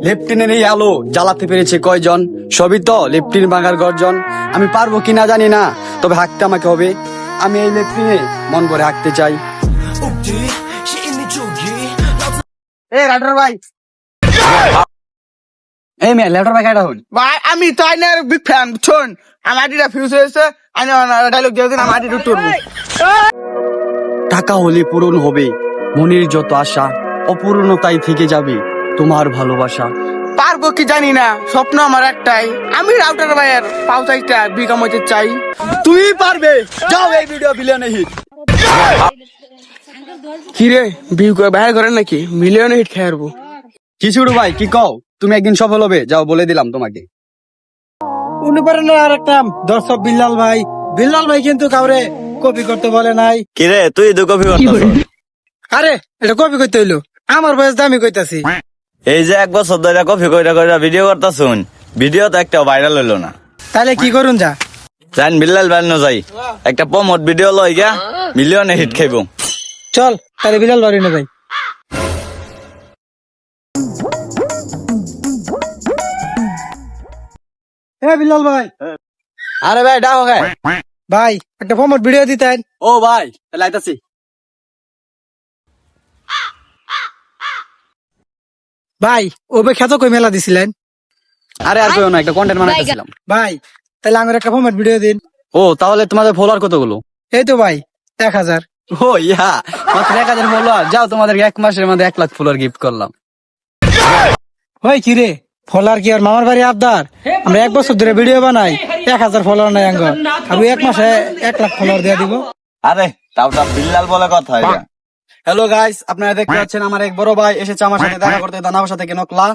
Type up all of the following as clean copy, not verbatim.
লেফটিনের এই আলো জ্বালাতে পেরেছে কয়জন? সবই তো লেফটিন ভাঙার গর্জন। আমি পারবো কিনা জানি না, তবে হাঁকতে আমাকে হবে। আমি এই লেফটিনে মন ভরে হাঁকতে চাই। এই রাইডার ভাই, এই মেয়ে লেফটার ভাই কাটা হন ভাই আমি তো আইনার বিগ ফ্যান, শোন আমার আইডিটা ফিউজ হয়েছে, আইনা ডায়লগ দিয়ে দিন, আমার আইডিটা টুরবো। টাকা হলে পূরণ হবে মনের যত আশা, অপূর্ণতাই থেকে যাবে তোমার ভালোবাসা। পারবো কি জানি না, স্বপ্ন আমার একটাই, আমি রাউটার ভাইয়ের পাউচাইটা বিকাম হইতে চাই। তুই পারবে, যাও এই ভিডিও বিলিয়নে হিট। কি রে বিউ বাইরে করেন নাকি, মিলিয়নে হিট খেয়ে আসবো। কি ছোট ভাই, কি কও? তুমি একদিন সফল হবে, যাও বলে দিলাম তোমাকে। উনি পারেন না আর একটা দর্শক বিল্লাল ভাই। বিল্লাল ভাই কিন্তু কাউরে কপি করতে বলে নাই। কিরে তুই তো কপি করতেছ? আরে এটা কপি করতে হইলো, আমার বয়স দামি কইতাছি। এই যে 1 বছর ধরে কপি কইরা কইরা ভিডিও করতাছুন, ভিডিও তো একটা ভাইরাল হইলো না। তাহলে কি করুন যা, জান বিল্লাল বানো যাই একটা প্রমোট ভিডিও লই গা, মিলিয়নে হিট খাইবো। চল তাহলে বিল্লাল বাড়ি না যাই। হ্যাঁ বিল্লাল ভাই, আরে ভাই ডাকো গায়। ভাই একটা ফর্মট ভিডিও দিতেন। ও ভাই, তাহলে আইতাছি। ভাই ওবে খ্যাত কই মেলা দিছিলেন। আরে আর কইও না, একটা কন্টেন্ট বানাইতেছিলাম। ভাই তাহলে আমার একটা ফর্মট ভিডিও দিন। ও তাহলে তোমাদের ফলোয়ার কতগুলো? এই তো ভাই 1000। ও ইয়া, মাত্র 1000 ফলোয়ার। যাও তোমাদের 1 মাসের মধ্যে 1 লাখ ফলোয়ার গিফট করলাম। ওই কি রে, ফলোয়ার কি আর মামার বাড়ি আবদার? আমরা 1 বছর ধরে ভিডিও বানাই, 1000 ফলোয়ার নাই আঙ্গ, আমি 1 মাসে 1 লাখ ফলোয়ার দিয়ে দিব। আরে তাওটা বিল্লাল বলে কথা এটা। হ্যালো গাইস, আপনারা দেখতে পাচ্ছেন আমার এক বড় ভাই এসেছে আমার সাথে দেখা করতে দানাবাসা থেকে নকলা।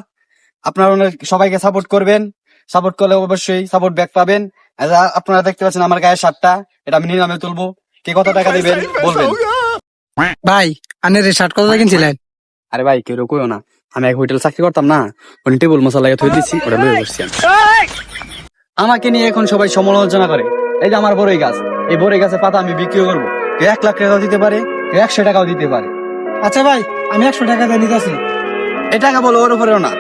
আপনারা সবাইকে সাপোর্ট করবেন, সাপোর্ট করলে অবশ্যই সাপোর্ট ব্যাক পাবেন। আপনারা দেখতে পাচ্ছেন আমার গায়ের শার্টটা, এটা আমি নিলামে তুলবো। কে কত টাকা দিবেন বলবেন। ভাই আনের এই শার্ট কত কিনছিলেন? আরে ভাই কেউ কইও না, আমি এক হোটেল চাকরি করতাম না, ওই টেবিল মশলা লাগিয়ে থই দিচ্ছি, ওটা লয়ে বসছি আমি। আমাকে নিয়ে এখন সবাই সমালোচনা করে। এই যে আমার বড়ই গাছ, এই বড়ই গাছের পাতা আমি বিক্রি করবো। কেউ 1 লাখ টাকাও দিতে পারে, কেউ 100 টাকাও দিতে পারে। আচ্ছা ভাই আমি 100 টাকা দিয়ে নিতেছি। এই টাকা বলো ওর উপরেও না।